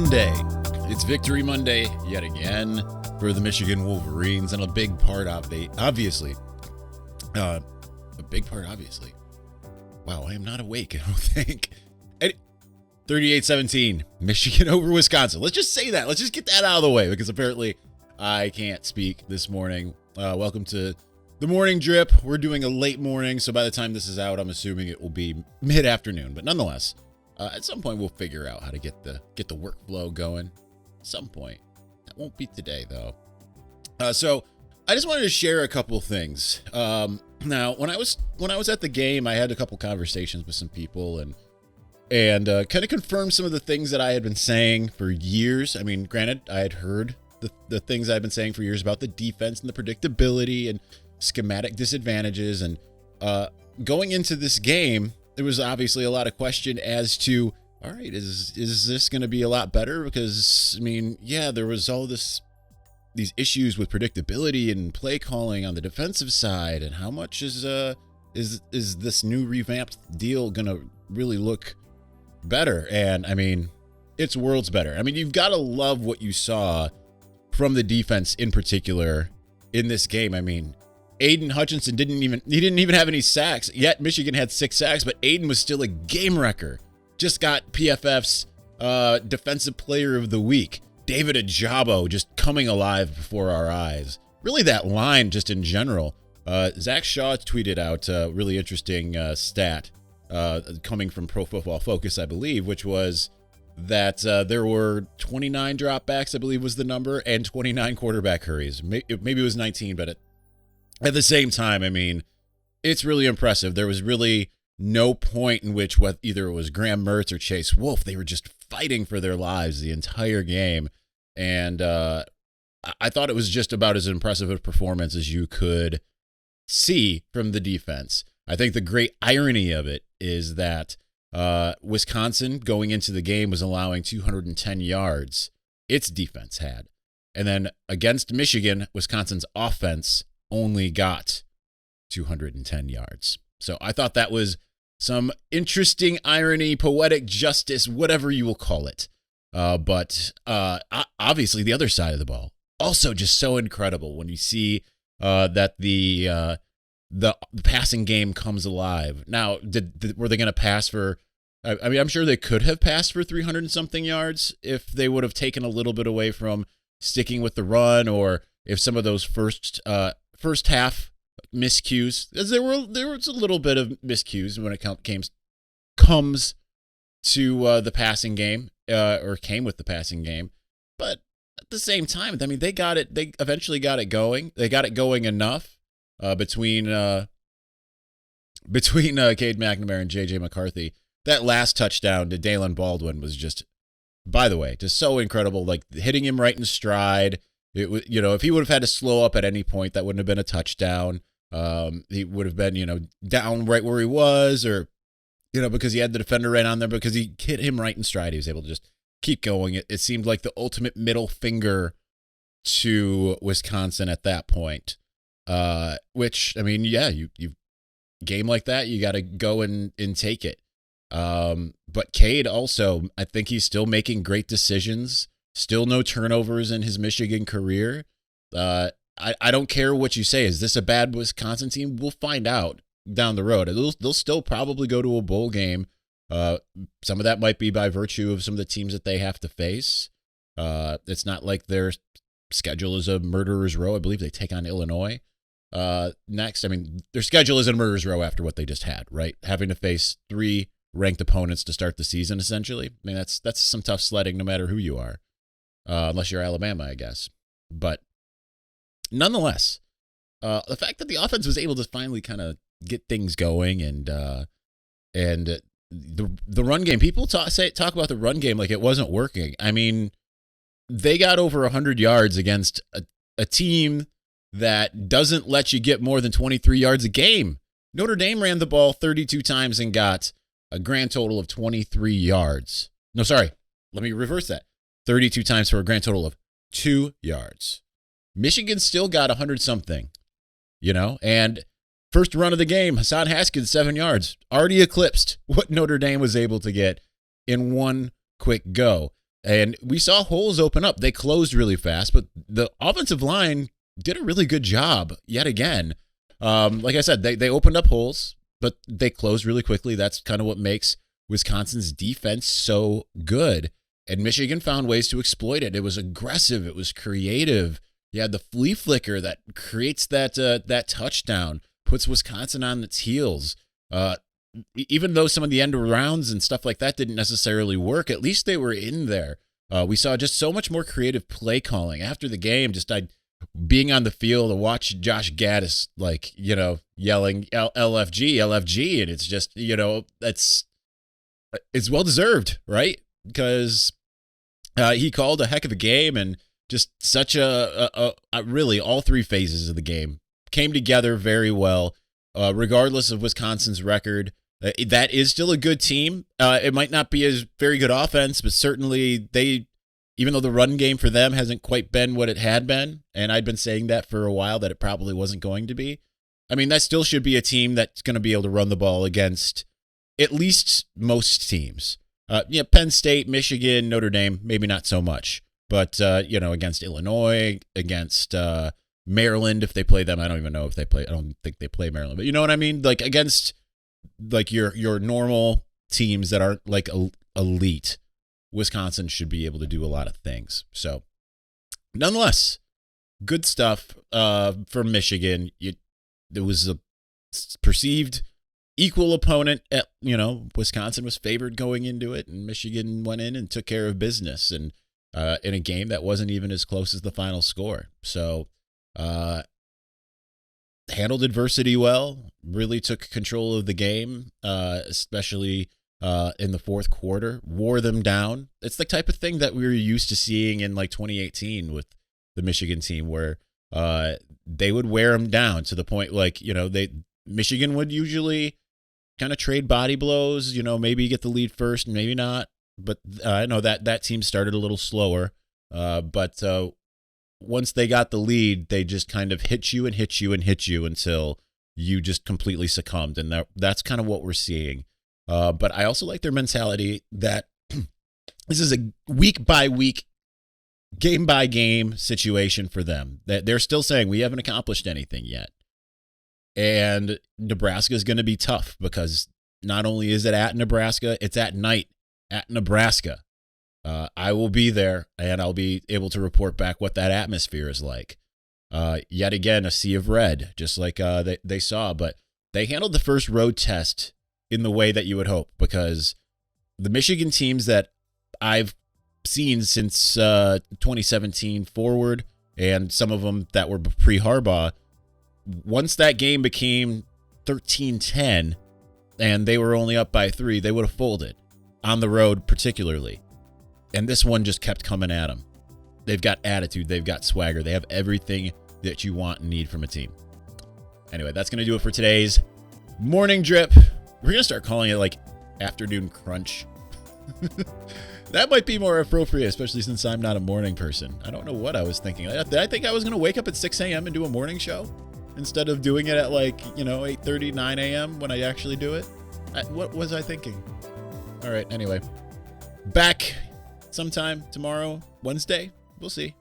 Monday. It's Victory Monday yet again for the Michigan Wolverines, and a big part, obviously. Wow, I am not awake, I don't think. 38-17, Michigan over Wisconsin. Let's just say that. Let's just get that out of the way, because apparently I can't speak this morning. Welcome to the morning drip. We're doing a late morning, so by the time this is out, I'm assuming it will be mid-afternoon. But nonetheless, at some point we'll figure out how to get the workflow going. At some point. That won't be today, though. So I just wanted to share a couple things. Now, when I was at the game, I had a couple conversations with some people and kind of confirmed some of the things that I had been saying for years. I mean, granted, I had heard the things I've been saying for years about the defense and the predictability and schematic disadvantages. And going into this game, there was obviously a lot of question as to, all right, is this going to be a lot better? Because, I mean, yeah, there was all these issues with predictability and play calling on the defensive side, and how much is this new revamped deal going to really look better? And I mean, it's worlds better. I mean, you've got to love what you saw from the defense in particular in this game. I mean, Aiden Hutchinson didn't even have any sacks, yet Michigan had 6 sacks, but Aiden was still a game wrecker. Just got PFF's Defensive Player of the Week. David Ajabo just coming alive before our eyes. Really, that line just in general. Zach Shaw tweeted out a really interesting stat coming from Pro Football Focus, I believe, which was that there were 29 dropbacks, I believe was the number, and 29 quarterback hurries. Maybe it was 19, but at the same time, I mean, it's really impressive. There was really no point in which either it was Graham Mertz or Chase Wolf, they were just fighting for their lives the entire game. And I thought it was just about as impressive a performance as you could see from the defense. I think the great irony of it is that Wisconsin going into the game was allowing 210 yards. Its defense had. And then against Michigan, Wisconsin's offense only got 210 yards. So I thought that was some interesting irony, poetic justice, whatever you will call it. But obviously the other side of the ball, also just so incredible when you see that the passing game comes alive. Now, were they going to pass for? I mean, I'm sure they could have passed for 300 and something yards if they would have taken a little bit away from sticking with the run, or if some of those first half miscues, because there was a little bit of miscues when it comes to the passing game, or came with the passing game. But at the same time, I mean, they eventually got it going. They got it going enough between Cade McNamara and JJ McCarthy. That last touchdown to Dalen Baldwin was just, by the way, just so incredible. Like, hitting him right in stride. It was, if he would have had to slow up at any point, that wouldn't have been a touchdown. He would have been, down right where he was, or, because he had the defender right on there, because he hit him right in stride. He was able to just keep going. It seemed like the ultimate middle finger to Wisconsin at that point. Which, I mean, yeah, you game like that, you got to go and take it. But Cade also, I think he's still making great decisions. Still no turnovers in his Michigan career. I don't care what you say. Is this a bad Wisconsin team? We'll find out down the road. They'll still probably go to a bowl game. Some of that might be by virtue of some of the teams that they have to face. It's not like their schedule is a murderer's row. I believe they take on Illinois next. I mean, their schedule is a murderer's row after what they just had, right? Having to face 3 ranked opponents to start the season, essentially. I mean, that's some tough sledding no matter who you are. Unless you're Alabama, I guess. But nonetheless, the fact that the offense was able to finally kind of get things going, and the run game, people talk about the run game like it wasn't working. I mean, they got over 100 yards against a team that doesn't let you get more than 23 yards a game. Notre Dame ran the ball 32 times and got a grand total of 23 yards. No, sorry. Let me reverse that. 32 times for a grand total of 2 yards. Michigan still got 100-something, and first run of the game, Hassan Haskins, 7 yards, already eclipsed what Notre Dame was able to get in one quick go. And we saw holes open up. They closed really fast, but the offensive line did a really good job yet again. Like I said, they opened up holes, but they closed really quickly. That's kind of what makes Wisconsin's defense so good. And Michigan found ways to exploit it. It was aggressive. It was creative. You had the flea flicker that creates that touchdown, puts Wisconsin on its heels. Even though some of the end rounds and stuff like that didn't necessarily work, at least they were in there. We saw just so much more creative play calling after the game. Being on the field to watch Josh Gaddis, yelling LFG, LFG. And it's just, it's well deserved, right? Because he called a heck of a game, and just such really all three phases of the game came together very well, regardless of Wisconsin's record. That is still a good team. It might not be as very good offense, but certainly even though the run game for them hasn't quite been what it had been, and I'd been saying that for a while, that it probably wasn't going to be. I mean, that still should be a team that's going to be able to run the ball against at least most teams. Penn State, Michigan, Notre Dame, maybe not so much. But, against Illinois, against Maryland, if they play them, I don't even know if they play. I don't think they play Maryland. But you know what I mean? Like against your normal teams that aren't like elite, Wisconsin should be able to do a lot of things. So, nonetheless, good stuff from Michigan. There was a perceived equal opponent. Wisconsin was favored going into it, and Michigan went in and took care of business, and in a game that wasn't even as close as the final score. So, handled adversity well, really took control of the game, especially in the fourth quarter, wore them down. It's the type of thing that we were used to seeing in 2018 with the Michigan team, where they would wear them down to the point Michigan would usually kind of trade body blows, maybe get the lead first and maybe not. But I know that team started a little slower. But once they got the lead, they just kind of hit you and hit you and hit you until you just completely succumbed. And that's kind of what we're seeing. But I also like their mentality that this is a week by week, game by game situation for them. That they're still saying we haven't accomplished anything yet. And Nebraska is going to be tough, because not only is it at Nebraska, it's at night at Nebraska. I will be there, and I'll be able to report back what that atmosphere is like. Yet again, a sea of red, just like they saw. But they handled the first road test in the way that you would hope, because the Michigan teams that I've seen since 2017 forward, and some of them that were pre-Harbaugh, once that game became 13-10 and they were only up by 3, they would have folded, on the road particularly. And this one just kept coming at them. They've got attitude. They've got swagger. They have everything that you want and need from a team. Anyway, that's going to do it for today's morning drip. We're going to start calling it afternoon crunch. That might be more appropriate, especially since I'm not a morning person. I don't know what I was thinking. I think I was going to wake up at 6 a.m. and do a morning show instead of doing it at 8:30, 9 a.m. when I actually do it. What was I thinking? All right, anyway. Back sometime tomorrow, Wednesday. We'll see.